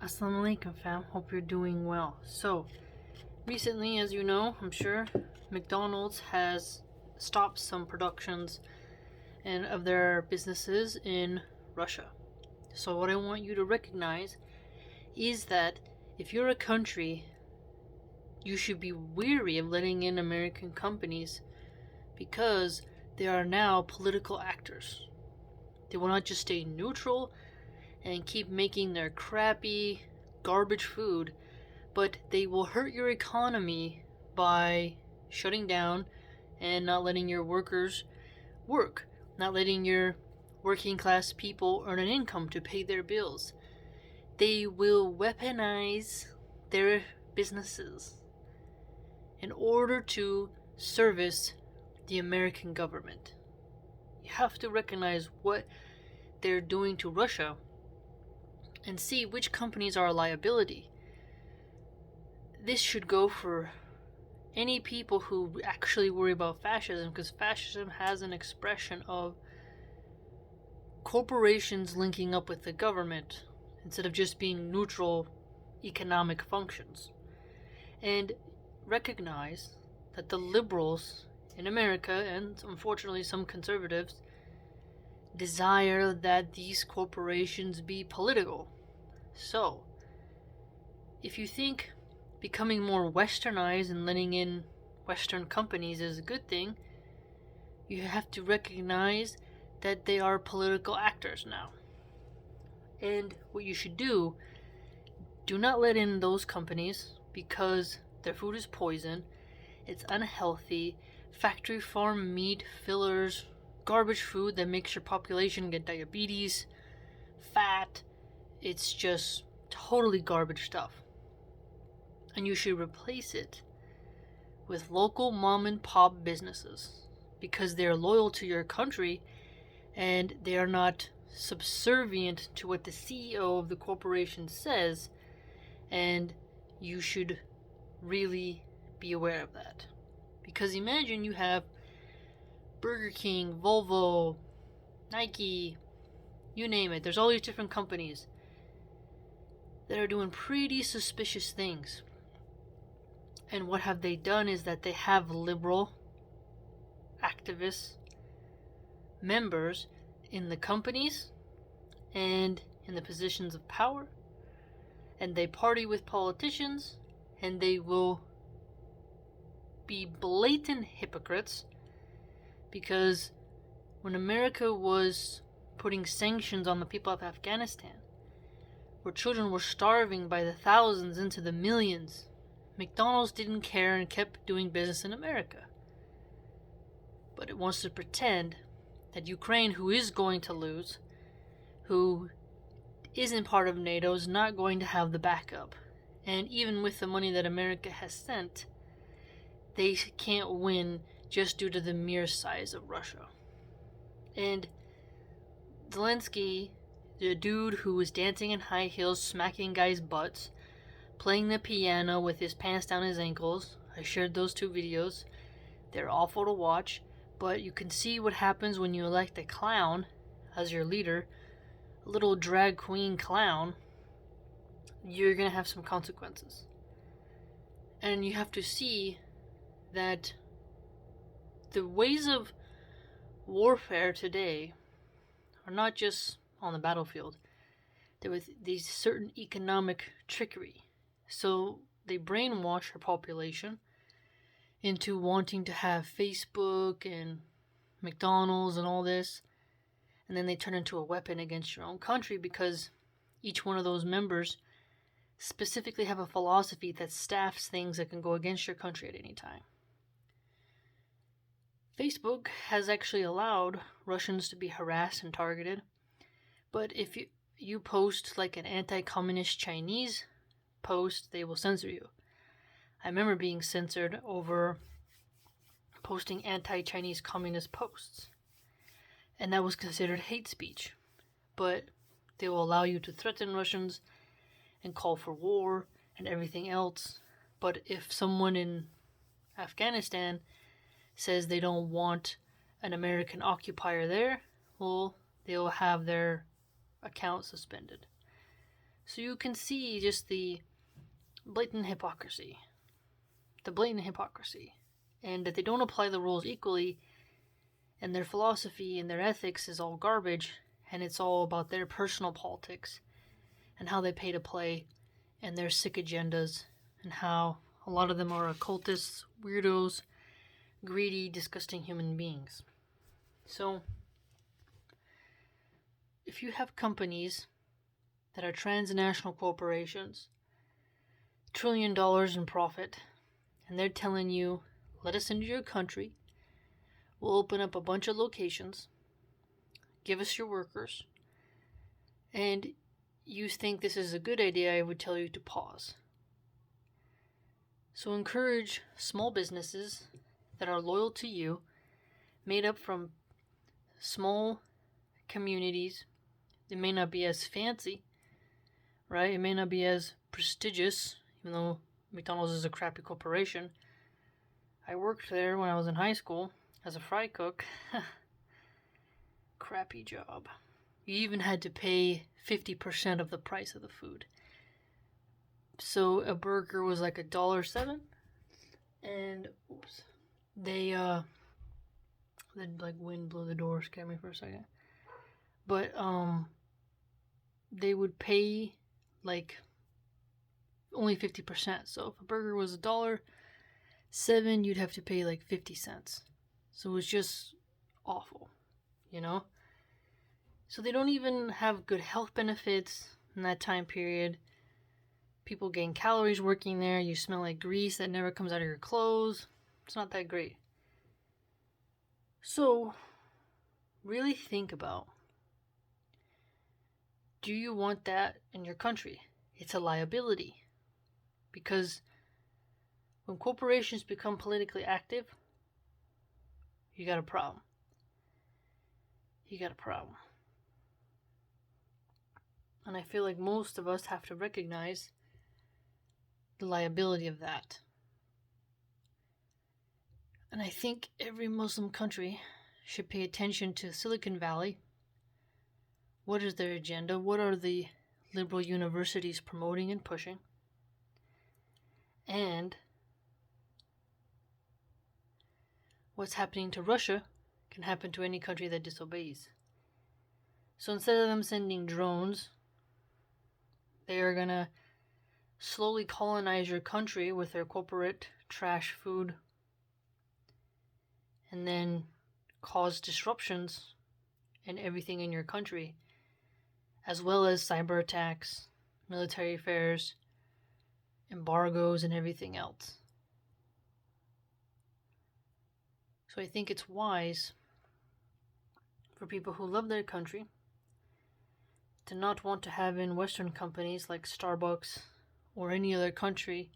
Assalamu alaikum fam, hope you're doing well. So, recently, as you know, I'm sure, McDonald's has stopped some productions and of their businesses in Russia. So what I want you to recognize is that if you're a country, you should be weary of letting in American companies because they are now political actors. They will not just stay neutral and keep making their crappy, garbage food, but they will hurt your economy by shutting down and not letting your workers work, not letting your working class people earn an income to pay their bills. They will weaponize their businesses in order to service the American government. You have to recognize what they're doing to Russia and see which companies are a liability. This should go for any people who actually worry about fascism, because fascism has an expression of corporations linking up with the government instead of just being neutral economic functions. And recognize that the liberals in America, and unfortunately some conservatives, desire that these corporations be political. So, if you think becoming more westernized and letting in Western companies is a good thing, you have to recognize that they are political actors now. And what you should do not let in those companies because their food is poison, it's unhealthy, factory farm meat, fillers, garbage food that makes your population get diabetes, fat. It's just totally garbage stuff. And you should replace it with local mom and pop businesses because they're loyal to your country and they are not subservient to what the CEO of the corporation says, and you should really be aware of that. Because imagine you have Burger King, Volvo, Nike, you name it. There's all these different companies that are doing pretty suspicious things. And what have they done is that they have liberal activists, members in the companies and in the positions of power, and they party with politicians, and they will be blatant hypocrites because when America was putting sanctions on the people of Afghanistan, where children were starving by the thousands into the millions, McDonald's didn't care and kept doing business in America. But it wants to pretend that Ukraine, who is going to lose, who isn't part of NATO, is not going to have the backup. And even with the money that America has sent, they can't win just due to the mere size of Russia. And Zelensky, the dude who was dancing in high heels, smacking guys' butts, playing the piano with his pants down his ankles. I shared those 2 videos. They're awful to watch, but you can see what happens when you elect a clown as your leader, a little drag queen clown. You're going to have some consequences. And you have to see that the ways of warfare today are not just on the battlefield. There was these certain economic trickery. So they brainwash our population into wanting to have Facebook and McDonald's and all this, and then they turn into a weapon against your own country because each one of those members specifically have a philosophy that staffs things that can go against your country at any time. Facebook has actually allowed Russians to be harassed and targeted, but if you post like an anti-communist Chinese post, they will censor you. I remember being censored over posting anti-Chinese communist posts, and that was considered hate speech. But they will allow you to threaten Russians and call for war and everything else. But if someone in Afghanistan says they don't want an American occupier there, well, they'll have their account suspended. So you can see just the blatant hypocrisy. And that they don't apply the rules equally, and their philosophy and their ethics is all garbage, and it's all about their personal politics and how they pay to play and their sick agendas, and how a lot of them are occultists, weirdos, greedy, disgusting human beings. So, if you have companies that are transnational corporations, $1 trillion in profit, and they're telling you, let us into your country, we'll open up a bunch of locations, give us your workers, and you think this is a good idea, I would tell you to pause. So encourage small businesses that are loyal to you, made up from small communities. They may not be as fancy, right? It may not be as prestigious, even though McDonald's is a crappy corporation. I worked there when I was in high school as a fry cook. Crappy job. You even had to pay 50% of the price of the food. So a burger was like $1.07, and then like wind blew the door, scared me for a second. But they would pay like only 50%. So if a burger was $1.07, you'd have to pay like 50 cents. So it was just awful, you know? So they don't even have good health benefits in that time period. People gain calories working there. You smell like grease that never comes out of your clothes. It's not that great. So, really think about, do you want that in your country? It's a liability. Because when corporations become politically active, you got a problem. And I feel like most of us have to recognize the liability of that. And I think every Muslim country should pay attention to Silicon Valley. What is their agenda? What are the liberal universities promoting and pushing? And what's happening to Russia can happen to any country that disobeys. So instead of them sending drones, they are going to slowly colonize your country with their corporate trash food, and then cause disruptions in everything in your country, as well as cyber attacks, military affairs, embargoes, and everything else. So I think it's wise for people who love their country to not want to have in Western companies like Starbucks or any other country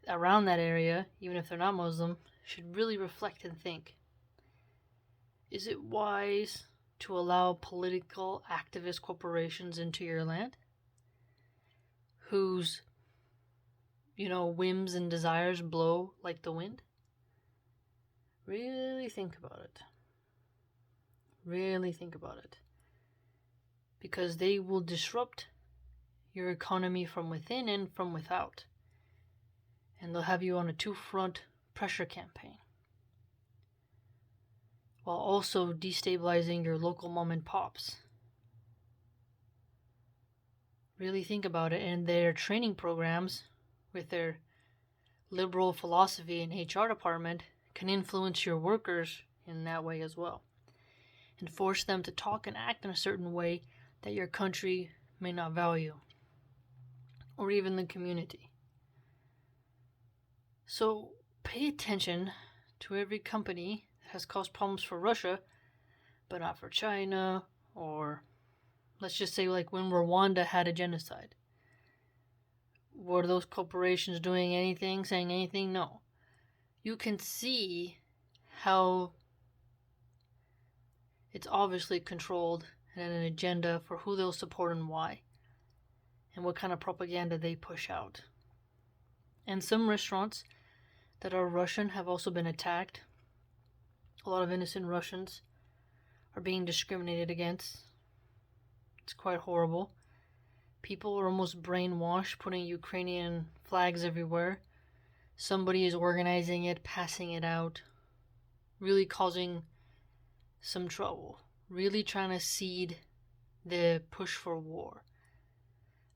around that area, even if they're not Muslim, should really reflect and think. Is it wise to allow political activist corporations into your land whose, whims and desires blow like the wind? Really think about it. Because they will disrupt your economy from within and from without. And they'll have you on a two-front pressure campaign, while also destabilizing your local mom and pops. Really think about it. And their training programs with their liberal philosophy and HR department can influence your workers in that way as well, and force them to talk and act in a certain way that your country may not value, or even the community. So pay attention to every company that has caused problems for Russia, but not for China, or let's just say like when Rwanda had a genocide. Were those corporations doing anything, saying anything? No. You can see how it's obviously controlled and an agenda for who they'll support and why, and what kind of propaganda they push out. And some restaurants that are Russian have also been attacked. A lot of innocent Russians are being discriminated against. It's quite horrible. People are almost brainwashed, putting Ukrainian flags everywhere. Somebody is organizing it, passing it out, really causing some trouble, really trying to seed the push for war,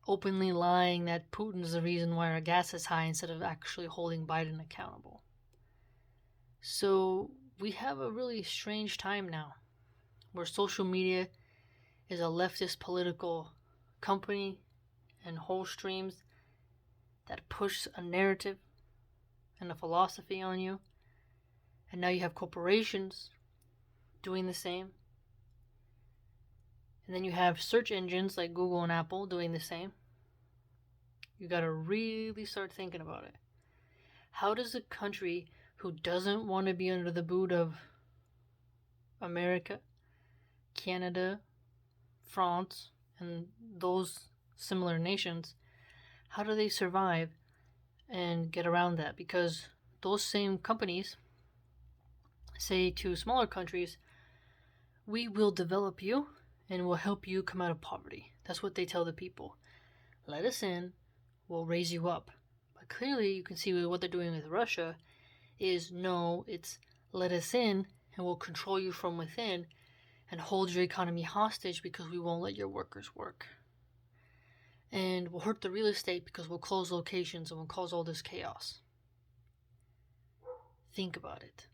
openly lying that Putin's the reason why our gas is high instead of actually holding Biden accountable. So we have a really strange time now where social media is a leftist political company and whole streams that push a narrative and a philosophy on you. And now you have corporations doing the same. And then you have search engines like Google and Apple doing the same. You gotta really start thinking about it. How does a country who doesn't want to be under the boot of America, Canada, France, and those similar nations, how do they survive and get around that? Because those same companies say to smaller countries, we will develop you and will help you come out of poverty. That's what they tell the people. Let us in, we'll raise you up. But clearly you can see what they're doing with Russia is no, it's let us in and we'll control you from within and hold your economy hostage because we won't let your workers work. And we'll hurt the real estate because we'll close locations and we'll cause all this chaos. Think about it.